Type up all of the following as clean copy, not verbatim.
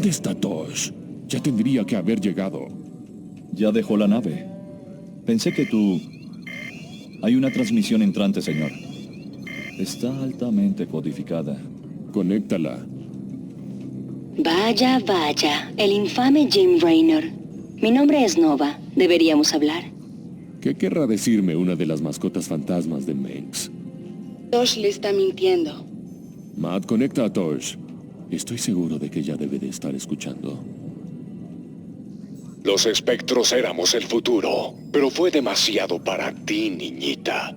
¿Dónde está Tosh? Ya tendría que haber llegado. Ya dejó la nave. Pensé que tú... Hay una transmisión entrante, señor. Está altamente codificada. Conéctala. Vaya, vaya. El infame Jim Raynor. Mi nombre es Nova. Deberíamos hablar. ¿Qué querrá decirme una de las mascotas fantasmas de Mengs? Tosh le está mintiendo. Matt, conecta a Tosh. Estoy seguro de que ella debe de estar escuchando. Los espectros éramos el futuro, pero fue demasiado para ti, niñita.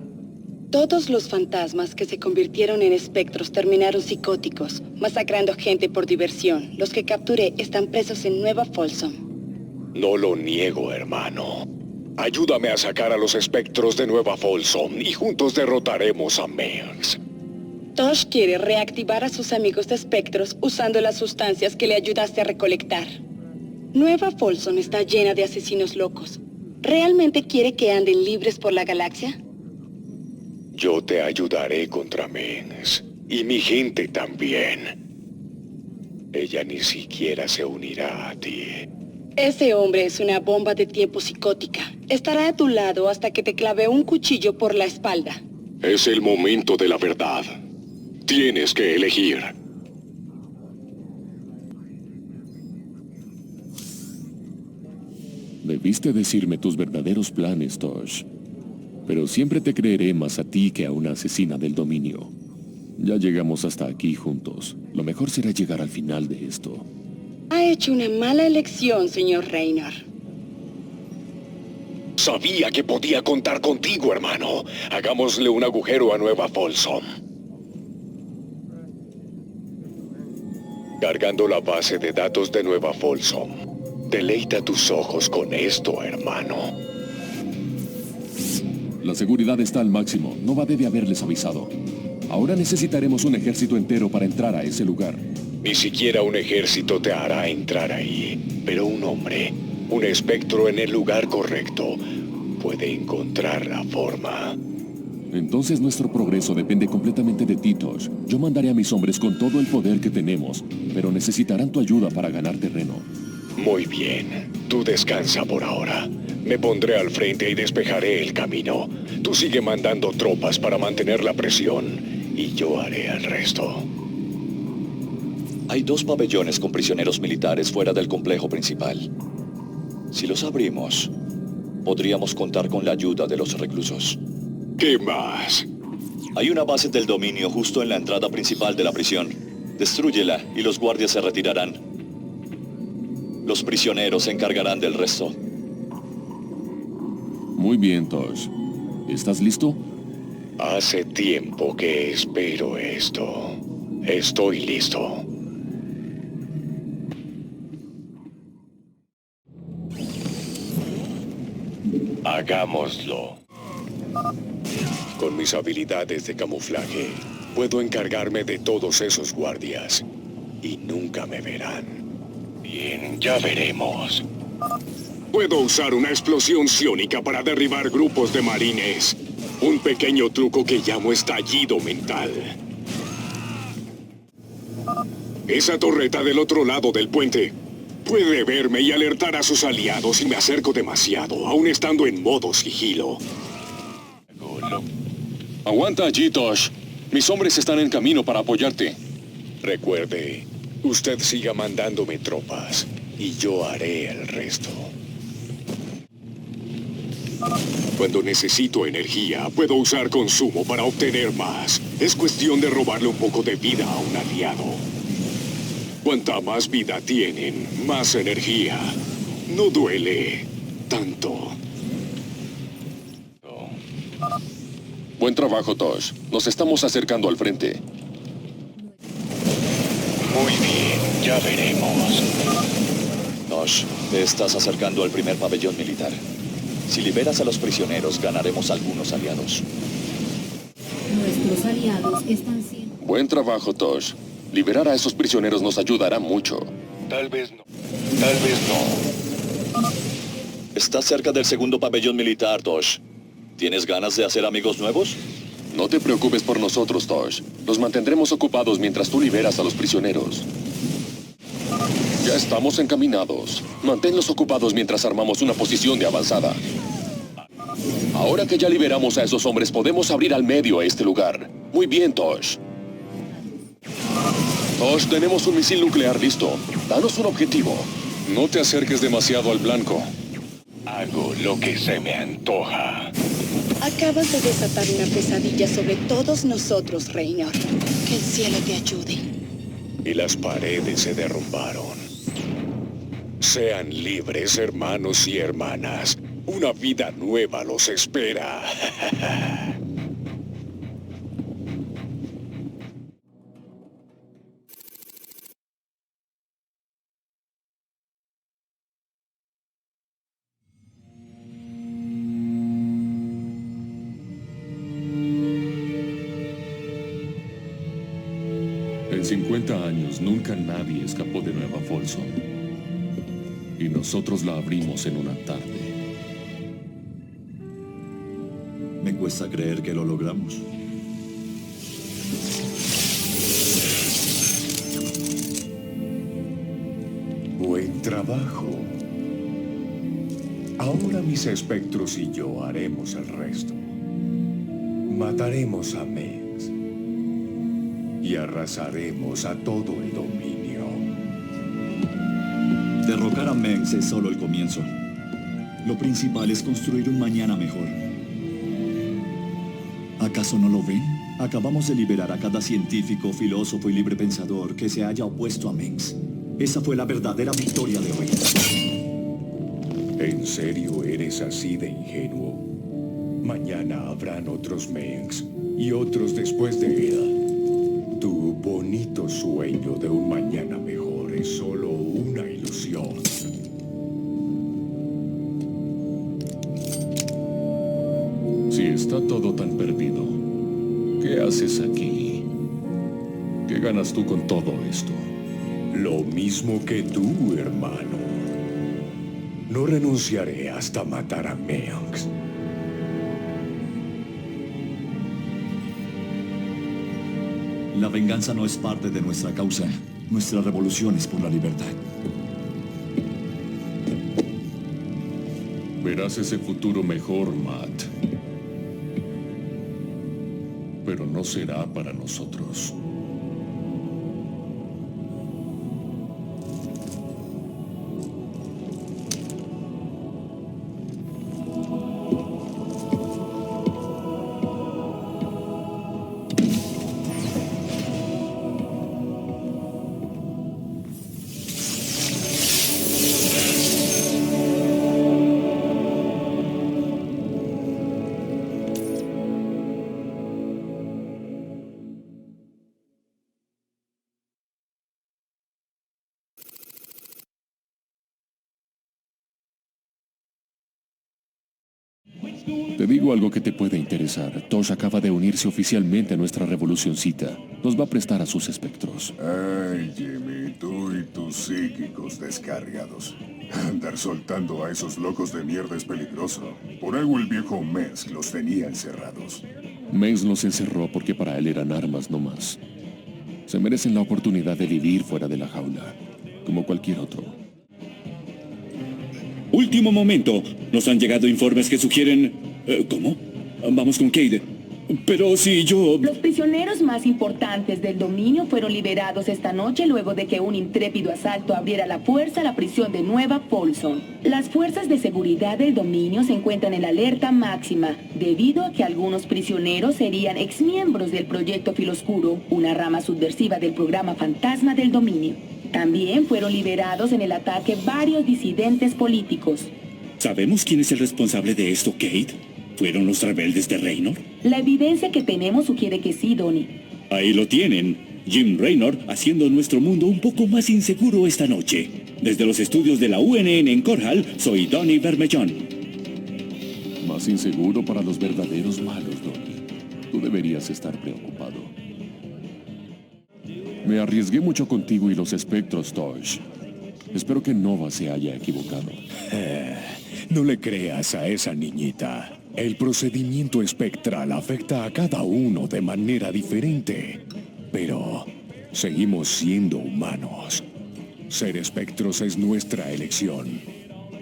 Todos los fantasmas que se convirtieron en espectros terminaron psicóticos, masacrando gente por diversión. Los que capturé están presos en Nueva Folsom. No lo niego, hermano. Ayúdame a sacar a los espectros de Nueva Folsom y juntos derrotaremos a Mengs. Tosh quiere reactivar a sus amigos de espectros usando las sustancias que le ayudaste a recolectar. Nueva Folsom está llena de asesinos locos. ¿Realmente quiere que anden libres por la galaxia? Yo te ayudaré contra Mengs. Y mi gente también. Ella ni siquiera se unirá a ti. Ese hombre es una bomba de tiempo psicótica. Estará a tu lado hasta que te clave un cuchillo por la espalda. Es el momento de la verdad. Tienes que elegir. Debiste decirme tus verdaderos planes, Tosh. Pero siempre te creeré más a ti que a una asesina del dominio. Ya llegamos hasta aquí juntos. Lo mejor será llegar al final de esto. Ha hecho una mala elección, señor Raynor. Sabía que podía contar contigo, hermano. Hagámosle un agujero a Nueva Folsom. Cargando la base de datos de Nueva Folsom. Deleita tus ojos con esto, hermano. La seguridad está al máximo. Nova debe haberles avisado. Ahora necesitaremos un ejército entero para entrar a ese lugar. Ni siquiera un ejército te hará entrar ahí. Pero un hombre, un espectro en el lugar correcto, puede encontrar la forma. Entonces nuestro progreso depende completamente de ti, Tosh. Yo mandaré a mis hombres con todo el poder que tenemos, pero necesitarán tu ayuda para ganar terreno. Muy bien. Tú descansa por ahora. Me pondré al frente y despejaré el camino. Tú sigue mandando tropas para mantener la presión, y yo haré el resto. Hay 2 pabellones con prisioneros militares fuera del complejo principal. Si los abrimos, podríamos contar con la ayuda de los reclusos. ¿Qué más? Hay una base del dominio justo en la entrada principal de la prisión. Destrúyela y los guardias se retirarán. Los prisioneros se encargarán del resto. Muy bien, Tosh. ¿Estás listo? Hace tiempo que espero esto. Estoy listo. Hagámoslo. Con mis habilidades de camuflaje, puedo encargarme de todos esos guardias. Y nunca me verán. Bien, ya veremos. Puedo usar una explosión psiónica para derribar grupos de marines. Un pequeño truco que llamo estallido mental. Esa torreta del otro lado del puente puede verme y alertar a sus aliados si me acerco demasiado, aún estando en modo sigilo. Aguanta allí, Tosh. Mis hombres están en camino para apoyarte. Recuerde, usted siga mandándome tropas y yo haré el resto. Cuando necesito energía, puedo usar consumo para obtener más. Es cuestión de robarle un poco de vida a un aliado. Cuanta más vida tienen, más energía. No duele tanto. Buen trabajo, Tosh. Nos estamos acercando al frente. Muy bien, ya veremos. Tosh, te estás acercando al primer pabellón militar. Si liberas a los prisioneros, ganaremos algunos aliados. Nuestros aliados están siendo... Buen trabajo, Tosh. Liberar a esos prisioneros nos ayudará mucho. Tal vez no. Tal vez no. Estás cerca del segundo pabellón militar, Tosh. ¿Tienes ganas de hacer amigos nuevos? No te preocupes por nosotros, Tosh. Los mantendremos ocupados mientras tú liberas a los prisioneros. Ya estamos encaminados. Manténlos ocupados mientras armamos una posición de avanzada. Ahora que ya liberamos a esos hombres, podemos abrir al medio a este lugar. Muy bien, Tosh. Tosh, tenemos un misil nuclear listo. Danos un objetivo. No te acerques demasiado al blanco. Hago lo que se me antoja. Acabas de desatar una pesadilla sobre todos nosotros, Raynor. Que el cielo te ayude. Y las paredes se derrumbaron. Sean libres, hermanos y hermanas. Una vida nueva los espera. En 50 años nunca nadie escapó de Nueva Folsom. Y nosotros la abrimos en una tarde. Me cuesta creer que lo logramos. Buen trabajo. Ahora mis espectros y yo haremos el resto. Mataremos a Mengsk y arrasaremos a todo el dominio. Derrocar a Mengsk es solo el comienzo. Lo principal es construir un mañana mejor. ¿Acaso no lo ven? Acabamos de liberar a cada científico, filósofo y librepensador que se haya opuesto a Mengsk. Esa fue la verdadera victoria de hoy. ¿En serio eres así de ingenuo? Mañana habrán otros Mengsk y otros después de él. Tu bonito sueño de un mañana mejor es solo una ilusión. Si está todo tan perdido, ¿qué haces aquí? ¿Qué ganas tú con todo esto? Lo mismo que tú, hermano. No renunciaré hasta matar a Mengsk. La venganza no es parte de nuestra causa. Nuestra revolución es por la libertad. Verás ese futuro mejor, Matt. Pero no será para nosotros. Te digo algo que te puede interesar. Tosh acaba de unirse oficialmente a nuestra revolucioncita. Nos va a prestar a sus espectros. Ay, Jimmy, tú y tus psíquicos descargados. Andar soltando a esos locos de mierda es peligroso. Por algo el viejo Mengsk los tenía encerrados. Mengsk los encerró porque para él eran armas no más. Se merecen la oportunidad de vivir fuera de la jaula, como cualquier otro. Último momento. Nos han llegado informes que sugieren... ¿Cómo? Vamos con Cade. Pero si yo... Los prisioneros más importantes del dominio fueron liberados esta noche luego de que un intrépido asalto abriera la fuerza a la prisión de Nueva Folsom. Las fuerzas de seguridad del dominio se encuentran en alerta máxima, debido a que algunos prisioneros serían exmiembros del Proyecto Filoscuro, una rama subversiva del programa fantasma del dominio. También fueron liberados en el ataque varios disidentes políticos. ¿Sabemos quién es el responsable de esto, Kate? ¿Fueron los rebeldes de Raynor? La evidencia que tenemos sugiere que sí, Donnie. Ahí lo tienen. Jim Raynor haciendo nuestro mundo un poco más inseguro esta noche. Desde los estudios de la UNN en Corhal, soy Donnie Bermellón. Más inseguro para los verdaderos malos, Donnie. Tú deberías estar preocupado. Me arriesgué mucho contigo y los espectros, Tosh. Espero que Nova se haya equivocado. No le creas a esa niñita. El procedimiento espectral afecta a cada uno de manera diferente. Pero seguimos siendo humanos. Ser espectros es nuestra elección.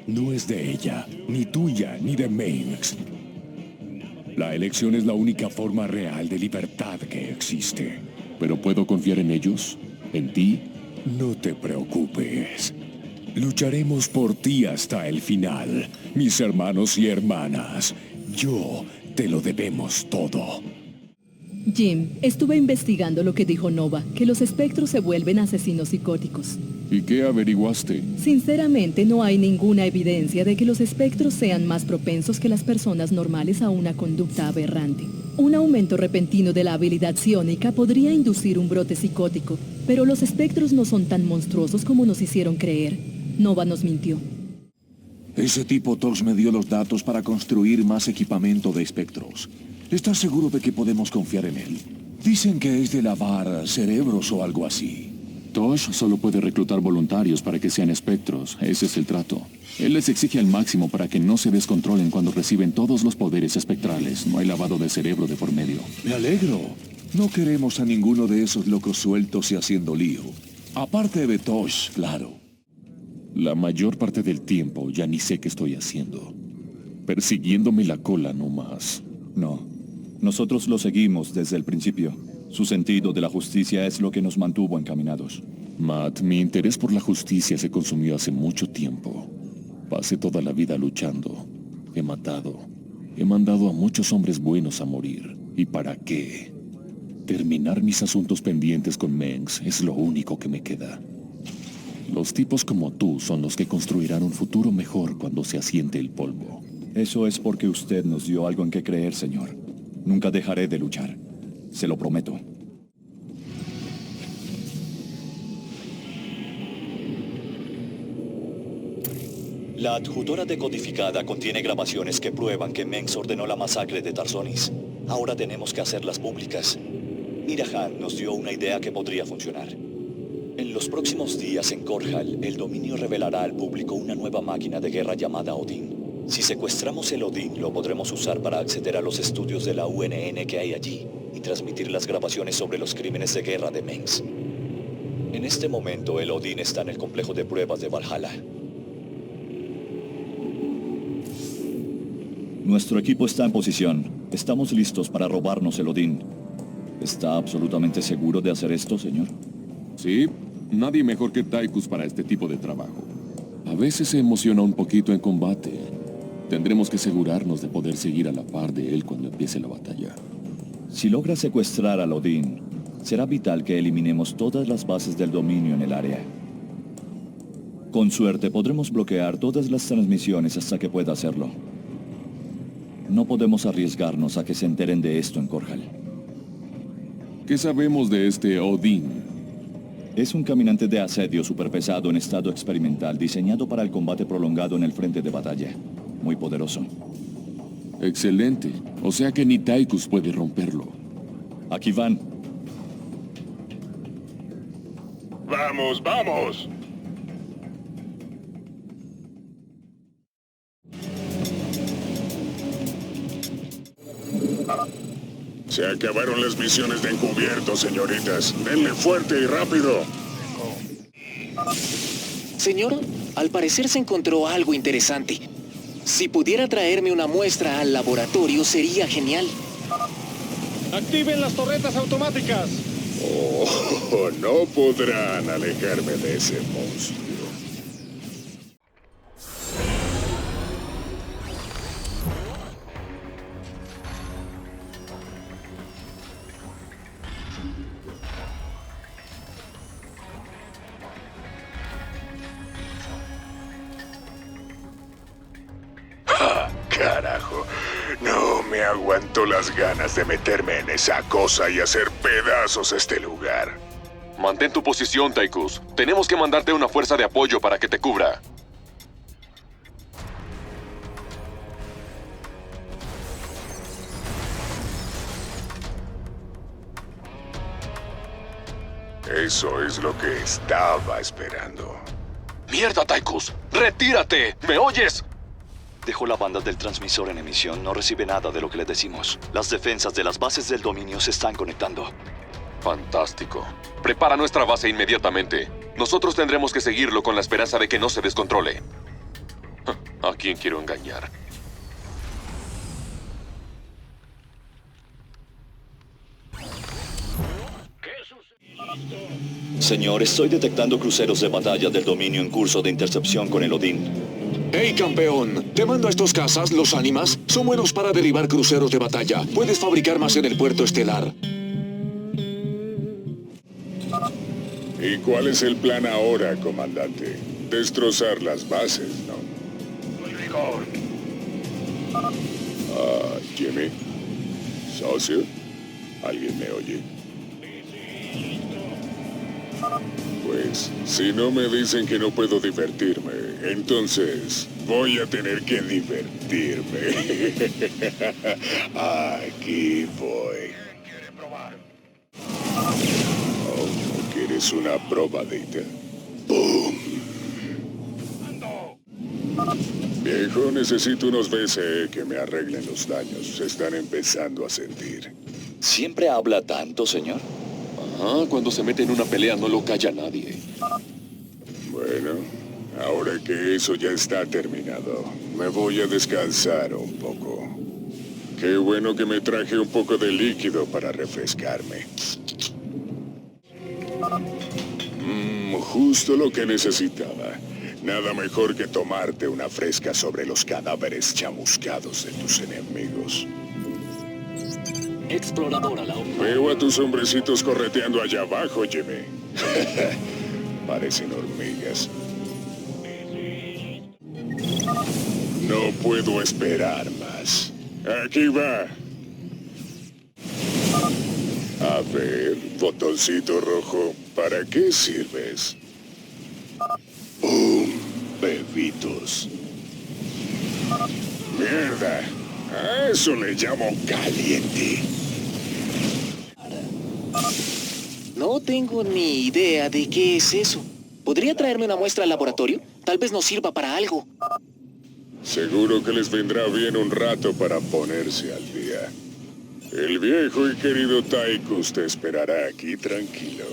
No es de ella, ni tuya, ni de Mengsk. La elección es la única forma real de libertad que existe. ¿Pero puedo confiar en ellos? ¿En ti? No te preocupes. Lucharemos por ti hasta el final, mis hermanos y hermanas. Yo te lo debemos todo. Jim, estuve investigando lo que dijo Nova, que los espectros se vuelven asesinos psicóticos. ¿Y qué averiguaste? Sinceramente, no hay ninguna evidencia de que los espectros sean más propensos que las personas normales a una conducta aberrante. Un aumento repentino de la habilidad psiónica podría inducir un brote psicótico, pero los espectros no son tan monstruosos como nos hicieron creer. Nova nos mintió. Ese tipo Tosh me dio los datos para construir más equipamiento de espectros. ¿Estás seguro de que podemos confiar en él? Dicen que es de lavar cerebros o algo así. Tosh solo puede reclutar voluntarios para que sean espectros. Ese es el trato. Él les exige al máximo para que no se descontrolen cuando reciben todos los poderes espectrales. No hay lavado de cerebro de por medio. Me alegro. No queremos a ninguno de esos locos sueltos y haciendo lío. Aparte de Tosh, claro. La mayor parte del tiempo ya ni sé qué estoy haciendo. Persiguiéndome la cola no más. No. Nosotros lo seguimos desde el principio. Su sentido de la justicia es lo que nos mantuvo encaminados. Matt, mi interés por la justicia se consumió hace mucho tiempo. Pasé toda la vida luchando. He matado. He mandado a muchos hombres buenos a morir. ¿Y para qué? Terminar mis asuntos pendientes con Mengsk es lo único que me queda. Los tipos como tú son los que construirán un futuro mejor cuando se asiente el polvo. Eso es porque usted nos dio algo en que creer, señor. Nunca dejaré de luchar. Se lo prometo. La adjutora decodificada contiene grabaciones que prueban que Mengsk ordenó la masacre de Tarsonis. Ahora tenemos que hacerlas públicas. Mirahan nos dio una idea que podría funcionar. En los próximos días en Korhal, el dominio revelará al público una nueva máquina de guerra llamada Odin. Si secuestramos el Odin, lo podremos usar para acceder a los estudios de la UNN que hay allí y transmitir las grabaciones sobre los crímenes de guerra de Mengsk. En este momento, el Odin está en el complejo de pruebas de Valhalla. Nuestro equipo está en posición. Estamos listos para robarnos el Odin. ¿Está absolutamente seguro de hacer esto, señor? Sí, nadie mejor que Tychus para este tipo de trabajo. A veces se emociona un poquito en combate. Tendremos que asegurarnos de poder seguir a la par de él cuando empiece la batalla. Si logra secuestrar al Odin, será vital que eliminemos todas las bases del dominio en el área. Con suerte podremos bloquear todas las transmisiones hasta que pueda hacerlo. No podemos arriesgarnos a que se enteren de esto en Korhal. ¿Qué sabemos de este Odin? Es un caminante de asedio superpesado en estado experimental, diseñado para el combate prolongado en el frente de batalla. Muy poderoso. Excelente. O sea que ni Tychus puede romperlo. Aquí van. ¡Vamos, vamos! Se acabaron las misiones de encubierto, señoritas. Denle fuerte y rápido. Señor, al parecer se encontró algo interesante. Si pudiera traerme una muestra al laboratorio, sería genial. ¡Activen las torretas automáticas! Oh, no podrán alejarme de ese monstruo. Carajo, no me aguanto las ganas de meterme en esa cosa y hacer pedazos este lugar. Mantén tu posición, Tychus. Tenemos que mandarte una fuerza de apoyo para que te cubra. Eso es lo que estaba esperando. ¡Mierda, Tychus! ¡Retírate! ¿Me oyes? Dejó la banda del transmisor en emisión. No recibe nada de lo que le decimos. Las defensas de las bases del dominio se están conectando. Fantástico. Prepara nuestra base inmediatamente. Nosotros tendremos que seguirlo con la esperanza de que no se descontrole. ¿A quién quiero engañar? Señor, estoy detectando cruceros de batalla del dominio en curso de intercepción con el Odín. ¡Hey, campeón! Te mando a estos cazas, los ánimas. Son buenos para derribar cruceros de batalla. Puedes fabricar más en el puerto estelar. ¿Y cuál es el plan ahora, comandante? Destrozar las bases, ¿no? Jimmy. ¿Socio? ¿Alguien me oye? Pues, si no me dicen que no puedo divertirme, entonces voy a tener que divertirme. Aquí voy. Oh, ¿no quieres una probadita? ¡Boom! Viejo, necesito unos BCE que me arreglen los daños. Se están empezando a sentir. ¿Siempre habla tanto, señor? Cuando se mete en una pelea no lo calla nadie. Bueno, ahora que eso ya está terminado, me voy a descansar un poco. Qué bueno que me traje un poco de líquido para refrescarme. Justo lo que necesitaba. Nada mejor que tomarte una fresca sobre los cadáveres chamuscados de tus enemigos. Explorador a la óptima. Veo a tus hombrecitos correteando allá abajo, Jimmy. Parecen hormigas. No puedo esperar más. Aquí va. A ver, botoncito rojo, ¿para qué sirves? ¡Bum! Bebitos. ¡Mierda! A eso le llamo caliente. No tengo ni idea de qué es eso. ¿Podría traerme una muestra al laboratorio? Tal vez nos sirva para algo. Seguro que les vendrá bien un rato para ponerse al día. El viejo y querido Tychus te esperará aquí tranquilo.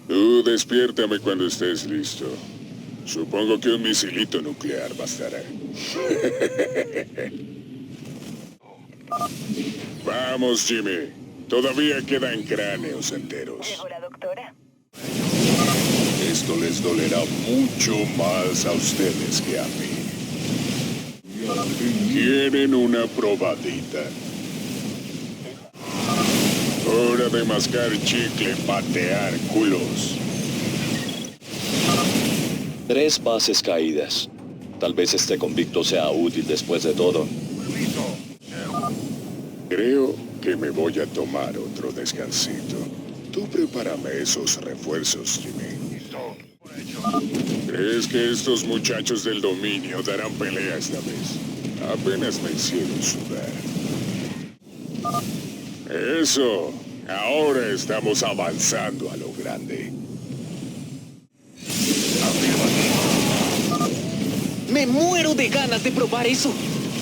Tú despiértame cuando estés listo. Supongo que un misilito nuclear bastará. Vamos, Jimmy. Todavía quedan cráneos enteros. ¿Llegó la doctora? Esto les dolerá mucho más a ustedes que a mí. ¿Quieren una probadita? Hora de mascar chicle, patear culos. 3 bases caídas. Tal vez este convicto sea útil después de todo. Creo que me voy a tomar otro descansito. Tú prepárame esos refuerzos, Jimmy. ¿Crees que estos muchachos del dominio darán pelea esta vez? Apenas me hicieron sudar. ¡Eso! Ahora estamos avanzando a lo grande. Me muero de ganas de probar eso.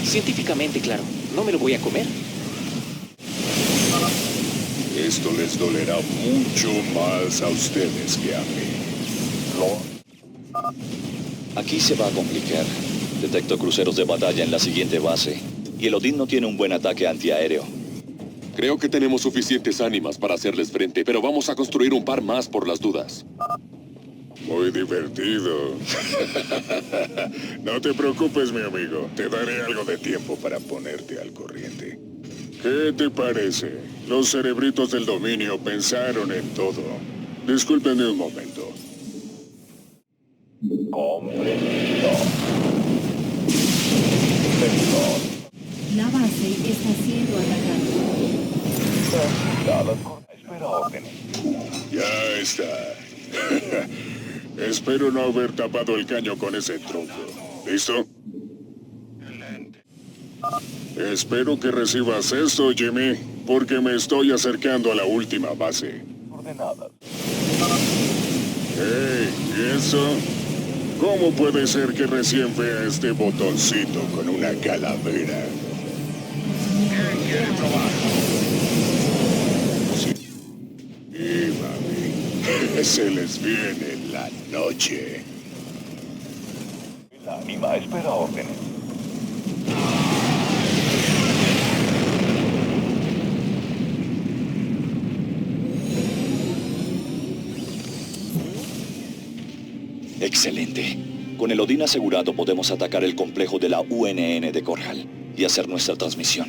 Científicamente, claro. No me lo voy a comer. Esto les dolerá mucho más a ustedes que a mí. Aquí se va a complicar. Detecto cruceros de batalla en la siguiente base. Y el Odín no tiene un buen ataque antiaéreo. Creo que tenemos suficientes ánimas para hacerles frente, pero vamos a construir un par más por las dudas. Muy divertido. No te preocupes, mi amigo. Te daré algo de tiempo para ponerte al corriente. ¿Qué te parece? Los cerebritos del dominio pensaron en todo. Discúlpenme un momento. Comprendido. La base está siendo atacada. Ya está. Espero no haber tapado el caño con ese tronco. ¿Listo? Espero que recibas esto, Jimmy, porque me estoy acercando a la última base. Ordenadas. ¡Hey! ¿Y eso? ¿Cómo puede ser que recién vea este botoncito con una calavera? ¿Quién quiere probar? Y se les viene la noche. El ánima espera órdenes. Excelente. Con el Odín asegurado podemos atacar el complejo de la UNN de Korhal y hacer nuestra transmisión.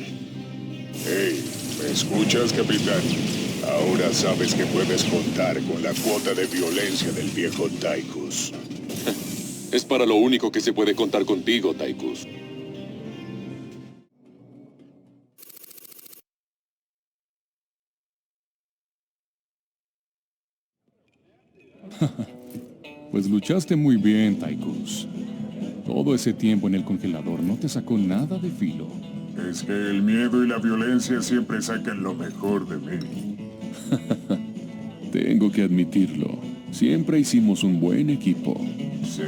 Hey, ¿me escuchas, capitán? Ahora sabes que puedes contar con la cuota de violencia del viejo Tychus. Es para lo único que se puede contar contigo, Tychus. Pues luchaste muy bien, Tychus. Todo ese tiempo en el congelador no te sacó nada de filo. Es que el miedo y la violencia siempre sacan lo mejor de mí. Tengo que admitirlo. Siempre hicimos un buen equipo. Sí.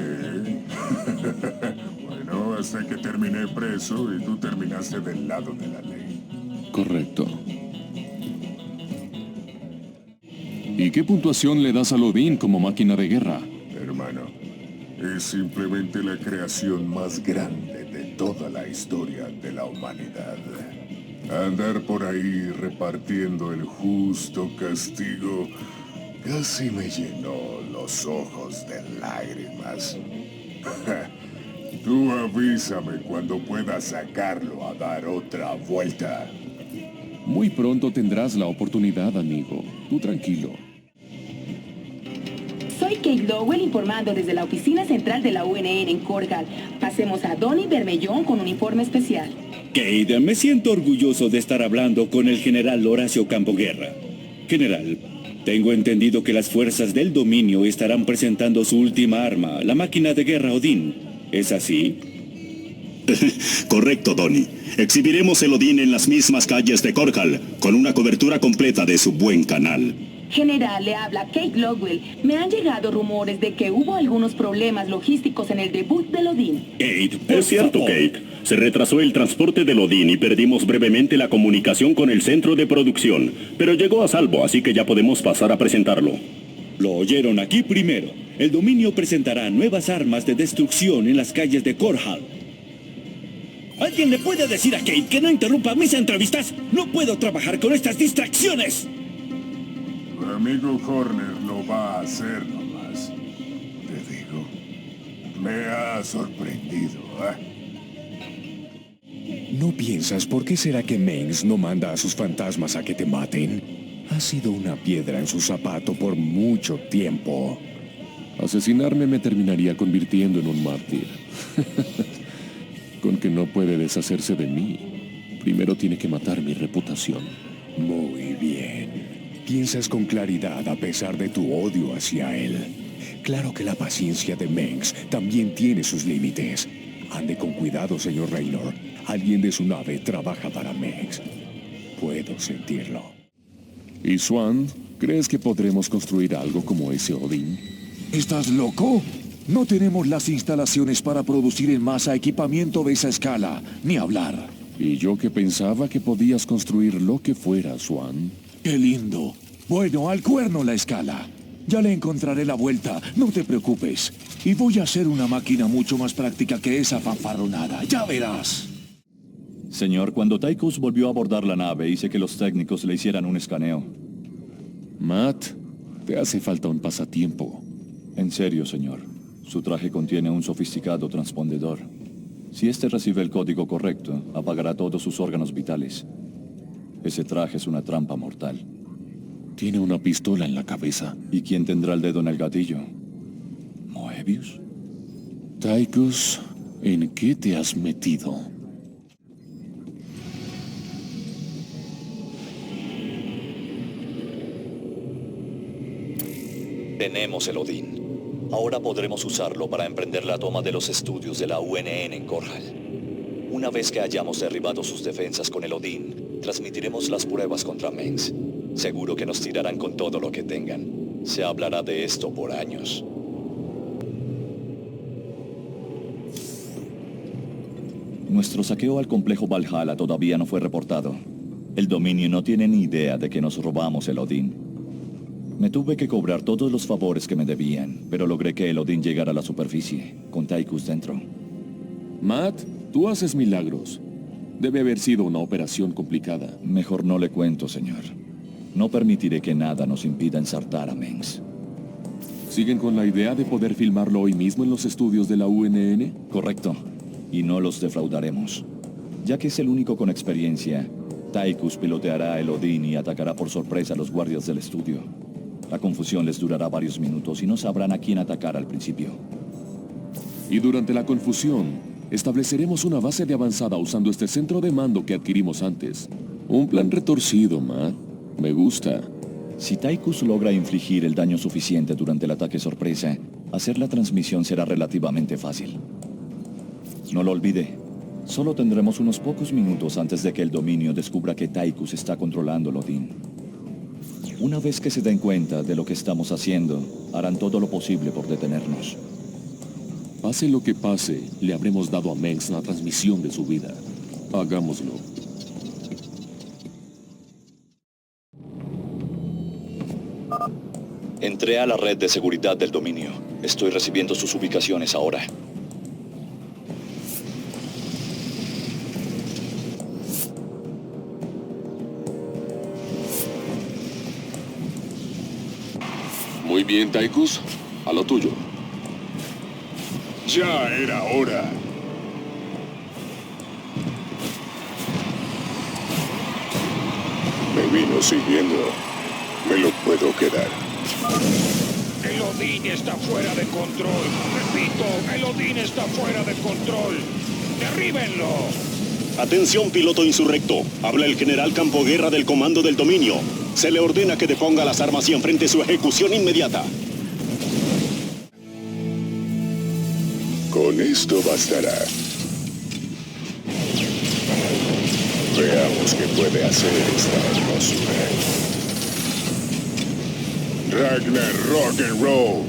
Bueno, hasta que terminé preso y tú terminaste del lado de la ley. Correcto. ¿Y qué puntuación le das al Odín como máquina de guerra? Hermano, es simplemente la creación más grande de toda la historia de la humanidad. Andar por ahí repartiendo el justo castigo casi me llenó los ojos de lágrimas. Tú avísame cuando puedas sacarlo a dar otra vuelta. Muy pronto tendrás la oportunidad, amigo. Tú tranquilo. Soy Kate Lowell informando desde la oficina central de la UNN en Korhal. Pasemos a Donnie Bermellón con un informe especial. Kate, me siento orgulloso de estar hablando con el general Horacio Campoguerra. General, tengo entendido que las fuerzas del dominio estarán presentando su última arma, la máquina de guerra Odín. ¿Es así? Correcto, Donnie. Exhibiremos el Odín en las mismas calles de Korhal, con una cobertura completa de su buen canal. General, le habla Kate Lowell. Me han llegado rumores de que hubo algunos problemas logísticos en el debut del Odín. Kate, es cierto, Kate. Se retrasó el transporte del Odín y perdimos brevemente la comunicación con el centro de producción. Pero llegó a salvo, así que ya podemos pasar a presentarlo. Lo oyeron aquí primero. El dominio presentará nuevas armas de destrucción en las calles de Korhal. ¿Alguien le puede decir a Kate que no interrumpa mis entrevistas? No puedo trabajar con estas distracciones. Amigo Horner lo va a hacer nomás. Te digo, me ha sorprendido, ¿No piensas por qué será que Mengsk no manda a sus fantasmas a que te maten? Ha sido una piedra en su zapato por mucho tiempo. Asesinarme me terminaría convirtiendo en un mártir. Con que no puede deshacerse de mí. Primero tiene que matar mi reputación. Muy bien. Piensas con claridad a pesar de tu odio hacia él. Claro que la paciencia de Mengsk también tiene sus límites. Ande con cuidado, señor Raynor. Alguien de su nave trabaja para Mengsk. Puedo sentirlo. ¿Y Swan? ¿Crees que podremos construir algo como ese Odín? ¿Estás loco? No tenemos las instalaciones para producir en masa equipamiento de esa escala, ni hablar. Y yo que pensaba que podías construir lo que fuera, Swan. ¡Qué lindo! Bueno, al cuerno la escala. Ya le encontraré la vuelta, no te preocupes. Y voy a hacer una máquina mucho más práctica que esa fanfarronada, ya verás. Señor, cuando Tychus volvió a abordar la nave, hice que los técnicos le hicieran un escaneo. Matt, te hace falta un pasatiempo. En serio, señor. Su traje contiene un sofisticado transpondedor. Si este recibe el código correcto, apagará todos sus órganos vitales. Ese traje es una trampa mortal. Tiene una pistola en la cabeza. ¿Y quién tendrá el dedo en el gatillo? ¿Moebius? Tychus, ¿en qué te has metido? Tenemos el Odín. Ahora podremos usarlo para emprender la toma de los estudios de la UNN en Korhal. Una vez que hayamos derribado sus defensas con el Odín, transmitiremos las pruebas contra Mengsk. Seguro que nos tirarán con todo lo que tengan. Se hablará de esto por años. Nuestro saqueo al complejo Valhalla todavía no fue reportado. El dominio no tiene ni idea de que nos robamos el Odín. Me tuve que cobrar todos los favores que me debían, pero logré que el Odín llegara a la superficie, con Tychus dentro. Matt, tú haces milagros. Debe haber sido una operación complicada. Mejor no le cuento, señor. No permitiré que nada nos impida ensartar a Mengs. ¿Siguen con la idea de poder filmarlo hoy mismo en los estudios de la UNN? Correcto. Y no los defraudaremos. Ya que es el único con experiencia, Tychus piloteará el Odín y atacará por sorpresa a los guardias del estudio. La confusión les durará varios minutos y no sabrán a quién atacar al principio. Y durante la confusión, estableceremos una base de avanzada usando este centro de mando que adquirimos antes. Un plan retorcido, Matt. Me gusta. Si Tychus logra infligir el daño suficiente durante el ataque sorpresa, hacer la transmisión será relativamente fácil. No lo olvide, solo tendremos unos pocos minutos antes de que el dominio descubra que Tychus está controlando el Odín. Una vez que se den cuenta de lo que estamos haciendo, harán todo lo posible por detenernos. Pase lo que pase, le habremos dado a Mengs la transmisión de su vida. Hagámoslo. Entré a la red de seguridad del dominio. Estoy recibiendo sus ubicaciones ahora. Muy bien, Tychus. A lo tuyo. Ya era hora. Me vino siguiendo. Me lo puedo quedar. El Odín está fuera de control. Repito, el Odín está fuera de control. ¡Derríbenlo! Atención, piloto insurrecto. Habla el general Campoguerra del Comando del Dominio. Se le ordena que deponga las armas y enfrente su ejecución inmediata. Con esto bastará. Veamos qué puede hacer esta hermosura. Ragnar Rock and Roll.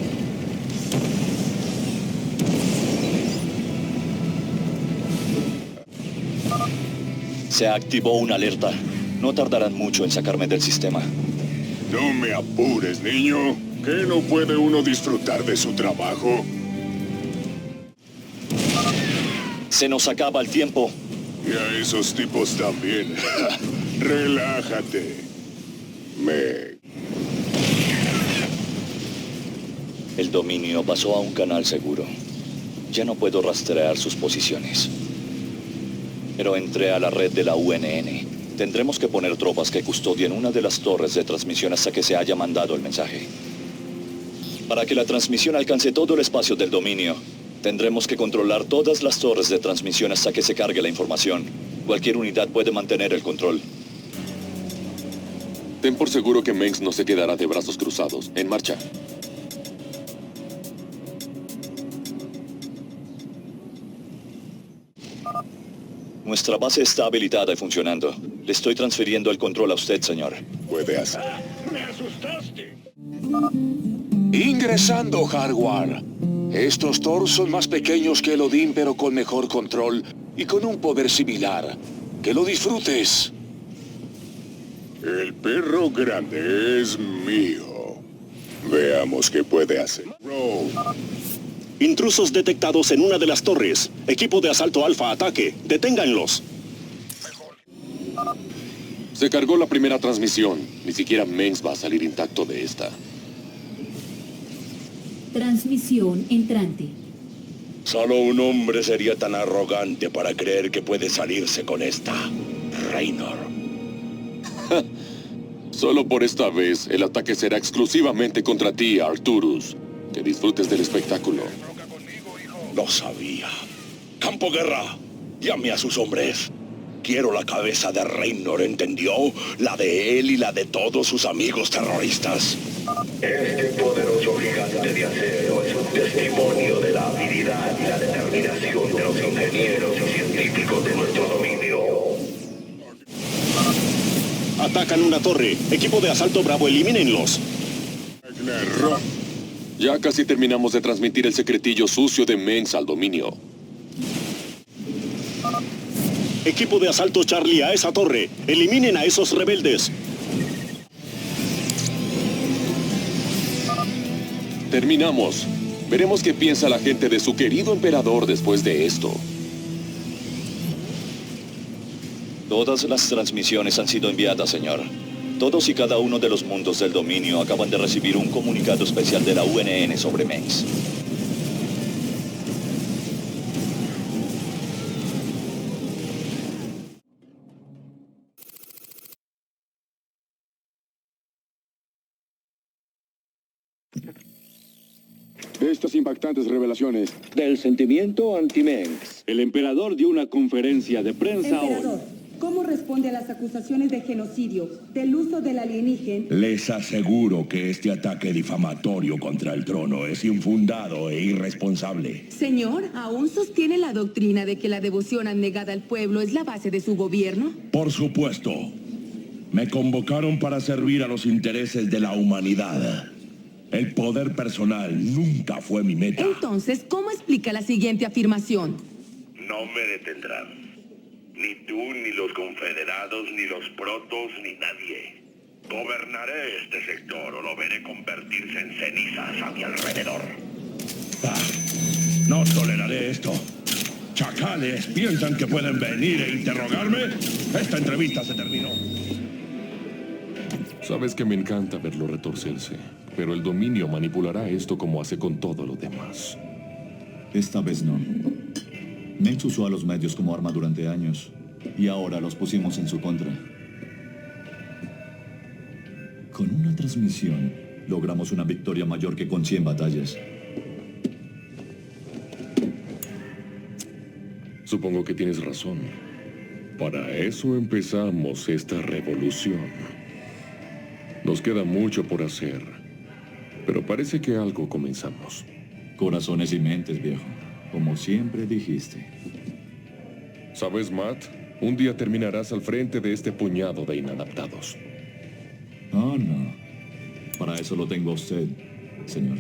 Se activó una alerta. No tardarán mucho en sacarme del sistema. No me apures, niño. ¿Qué no puede uno disfrutar de su trabajo? Se nos acaba el tiempo. Y a esos tipos también. Relájate. El dominio pasó a un canal seguro. Ya no puedo rastrear sus posiciones. Pero entré a la red de la UNN. Tendremos que poner tropas que custodien una de las torres de transmisión hasta que se haya mandado el mensaje. Para que la transmisión alcance todo el espacio del dominio, tendremos que controlar todas las torres de transmisión hasta que se cargue la información. Cualquier unidad puede mantener el control. Ten por seguro que Mengs no se quedará de brazos cruzados. En marcha. Nuestra base está habilitada y funcionando. Le estoy transfiriendo el control a usted, señor. Puede hacer. ¡Me asustaste! Ingresando, hardware. Estos Thors son más pequeños que el Odín, pero con mejor control y con un poder similar. ¡Que lo disfrutes! El perro grande es mío. Veamos qué puede hacer. Intrusos detectados en una de las torres. Equipo de asalto Alfa, ataque. Deténganlos. Se cargó la primera transmisión. Ni siquiera Mengs va a salir intacto de esta. Transmisión entrante. Solo un hombre sería tan arrogante para creer que puede salirse con esta. Raynor. Solo por esta vez, el ataque será exclusivamente contra ti, Arturus. Que disfrutes del espectáculo. Lo sabía. Campoguerra, llame a sus hombres. Quiero la cabeza de Raynor, ¿entendió? La de él y la de todos sus amigos terroristas. Este poderoso gigante de acero es un testimonio de la habilidad y la determinación de los ingenieros y científicos de nuestro dominio. Atacan una torre. Equipo de asalto Bravo, elimínenlos. Ya casi terminamos de transmitir el secretillo sucio de Mengs al dominio. Equipo de asalto Charlie a esa torre. Eliminen a esos rebeldes. Terminamos. Veremos qué piensa la gente de su querido emperador después de esto. Todas las transmisiones han sido enviadas, señor. Todos y cada uno de los mundos del dominio acaban de recibir un comunicado especial de la UNN sobre Mengs. Estas impactantes revelaciones del sentimiento anti-Mengs. El emperador dio una conferencia de prensa hoy. ¿Cómo responde a las acusaciones de genocidio, del uso del alienígena? Les aseguro que este ataque difamatorio contra el trono es infundado e irresponsable. Señor, ¿aún sostiene la doctrina de que la devoción abnegada al pueblo es la base de su gobierno? Por supuesto. Me convocaron para servir a los intereses de la humanidad. El poder personal nunca fue mi meta. Entonces, ¿cómo explica la siguiente afirmación? No me detendrán. Ni tú, ni los confederados, ni los protos, ni nadie. Gobernaré este sector o lo veré convertirse en cenizas a mi alrededor. No toleraré esto. ¿Chacales piensan que pueden venir e interrogarme? Esta entrevista se terminó. Sabes que me encanta verlo retorcerse, pero el dominio manipulará esto como hace con todo lo demás. Esta vez no. Mengs usó a los medios como arma durante años, y ahora los pusimos en su contra. Con una transmisión, logramos una victoria mayor que con 100 batallas. Supongo que tienes razón. Para eso empezamos esta revolución. Nos queda mucho por hacer, pero parece que algo comenzamos. Corazones y mentes, viejo. Como siempre dijiste. ¿Sabes, Matt? Un día terminarás al frente de este puñado de inadaptados. Oh, no. Para eso lo tengo a usted, señor.